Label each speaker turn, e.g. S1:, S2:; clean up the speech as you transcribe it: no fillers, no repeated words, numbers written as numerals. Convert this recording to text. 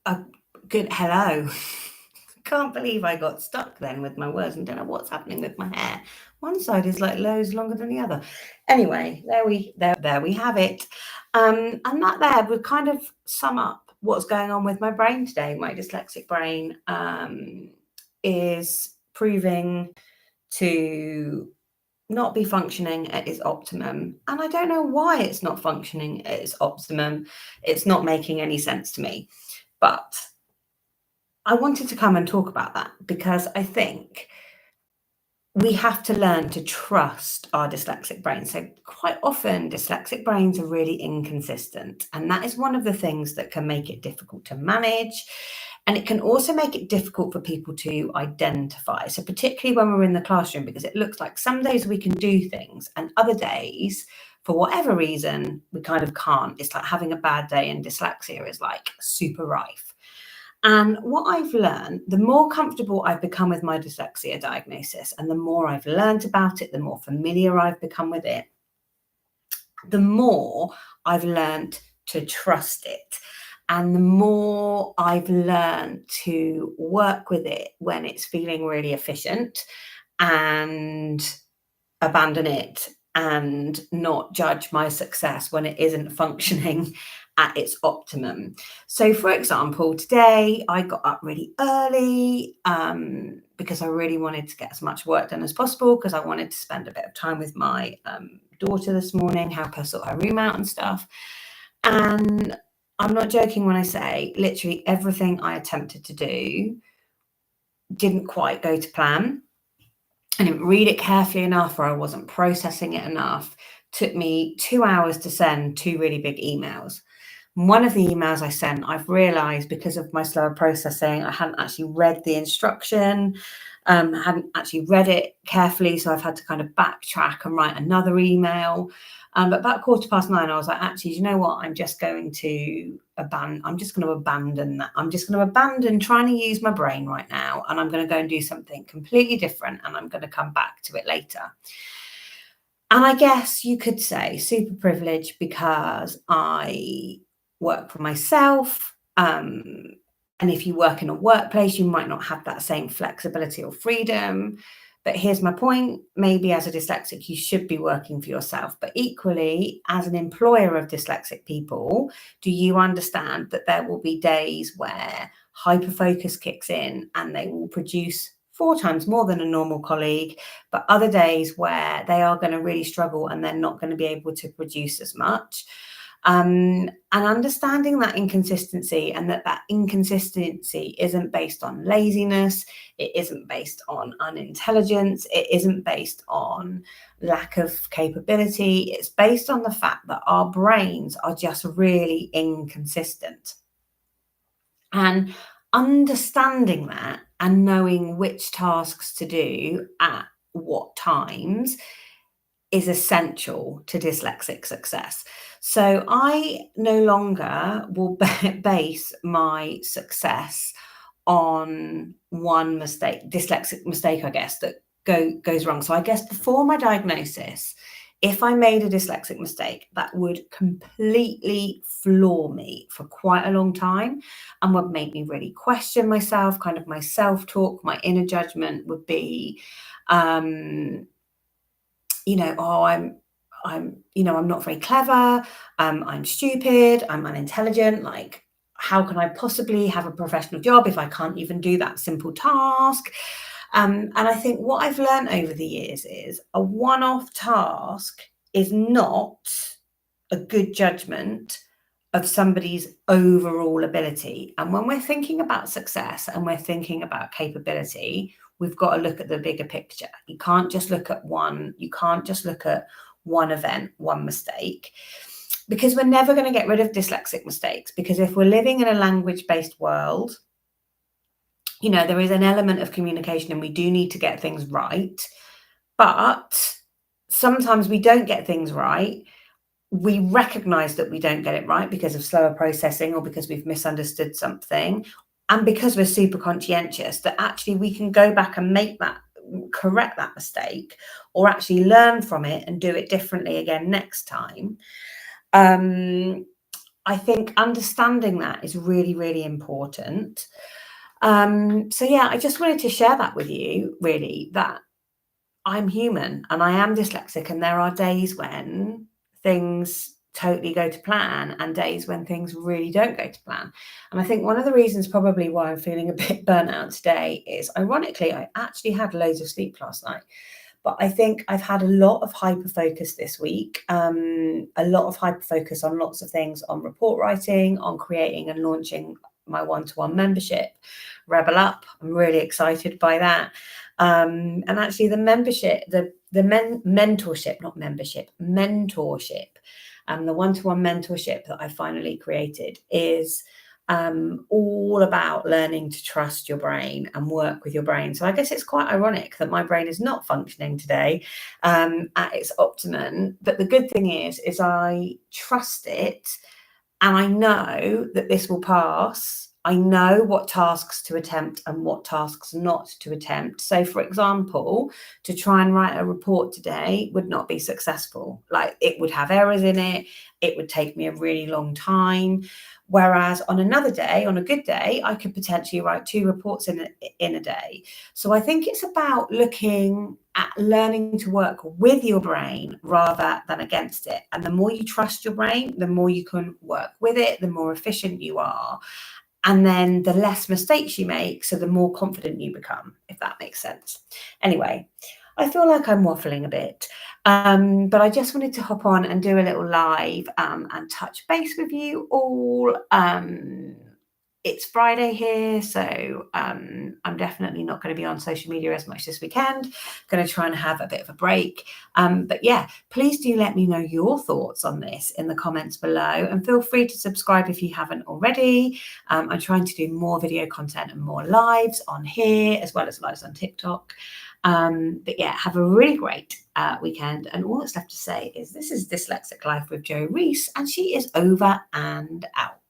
S1: a good hello. Can't believe I got stuck then with my words and don't know what's happening with my hair. One side is like loads longer than the other. Anyway, there we have it. And that there would kind of sum up what's going on with my brain today. My dyslexic brain is proving to not be functioning at its optimum. And I don't know why it's not functioning at its optimum. It's not making any sense to me. But I wanted to come and talk about that because I think we have to learn to trust our dyslexic brain. So quite often dyslexic brains are really inconsistent, and that is one of the things that can make it difficult to manage. And it can also make it difficult for people to identify. So particularly when we're in the classroom, because it looks like some days we can do things and other days, for whatever reason, we kind of can't. It's like having a bad day, and dyslexia is like super rife. And what I've learned, the more comfortable I've become with my dyslexia diagnosis and the more I've learned about it, the more familiar I've become with it, the more I've learned to trust it. And the more I've learned to work with it when it's feeling really efficient and abandon it and not judge my success when it isn't functioning at its optimum. So, for example, today I got up really early because I really wanted to get as much work done as possible because I wanted to spend a bit of time with my daughter this morning, help her sort her room out and stuff. And I'm not joking when I say literally everything I attempted to do didn't quite go to plan. I didn't read it carefully enough, or I wasn't processing it enough. Took me 2 hours to send 2 really big emails. One of the emails I sent, I've realised because of my slower processing, I hadn't actually read the instruction, hadn't actually read it carefully, so I've had to kind of backtrack and write another email. But about 9:15, I was like, actually, you know what? I'm just going to abandon that. I'm just going to abandon trying to use my brain right now, and I'm going to go and do something completely different, and I'm going to come back to it later. And I guess you could say super privileged because I work for myself. And if you work in a workplace, you might not have that same flexibility or freedom. But here's my point. Maybe as a dyslexic, you should be working for yourself. But equally, as an employer of dyslexic people, do you understand that there will be days where hyperfocus kicks in and they will produce 4 times more than a normal colleague, but other days where they are going to really struggle and they're not going to be able to produce as much. And understanding that inconsistency, and that inconsistency isn't based on laziness, it isn't based on unintelligence, it isn't based on lack of capability, it's based on the fact that our brains are just really inconsistent. And understanding that and knowing which tasks to do at what times is essential to dyslexic success. So I no longer will base my success on one mistake, dyslexic mistake, I guess, that goes wrong. So I guess before my diagnosis, if I made a dyslexic mistake, that would completely floor me for quite a long time and would make me really question myself, kind of my self-talk, my inner judgment would be, oh, I'm not very clever, I'm stupid, I'm unintelligent, like, how can I possibly have a professional job if I can't even do that simple task? And I think what I've learned over the years is a one-off task is not a good judgment of somebody's overall ability. And when we're thinking about success and we're thinking about capability, we've got to look at the bigger picture. You can't just look at one event, one mistake, because we're never going to get rid of dyslexic mistakes. Because if we're living in a language-based world, there is an element of communication and we do need to get things right. But sometimes we don't get things right. We recognize that we don't get it right because of slower processing or because we've misunderstood something. And because we're super conscientious, that actually we can go back and correct that mistake, or actually learn from it and do it differently again next time. I think understanding that is really, really important. So yeah, I just wanted to share that with you, really, that I'm human and I am dyslexic, and there are days when things totally go to plan and days when things really don't go to plan. And I think one of the reasons probably why I'm feeling a bit burnt out today is, ironically, I actually had loads of sleep last night. But I think I've had a lot of hyper focus this week, a lot of hyper focus on lots of things, on report writing, on creating and launching my one-to-one membership, Rebel Up. I'm really excited by that. And actually the mentorship, not membership, mentorship, the one-to-one mentorship that I finally created is all about learning to trust your brain and work with your brain. So I guess it's quite ironic that my brain is not functioning today at its optimum. But the good thing is I trust it, and I know that this will pass. I know what tasks to attempt and what tasks not to attempt. So, for example, to try and write a report today would not be successful. Like, it would have errors in it. It would take me a really long time. Whereas on another day, on a good day, I could potentially write 2 reports in a day. So I think it's about looking at learning to work with your brain rather than against it. And the more you trust your brain, the more you can work with it, the more efficient you are. And then the less mistakes you make, so the more confident you become, if that makes sense. Anyway, I feel like I'm waffling a bit, but I just wanted to hop on and do a little live and touch base with you all. It's Friday here, so I'm definitely not going to be on social media as much this weekend. Going to try and have a bit of a break. But yeah, please do let me know your thoughts on this in the comments below, and feel free to subscribe if you haven't already. I'm trying to do more video content and more lives on here, as well as lives on TikTok. But yeah, have a really great weekend. And all that's left to say is, this is Dyslexic Life with Jo Reese, and she is over and out.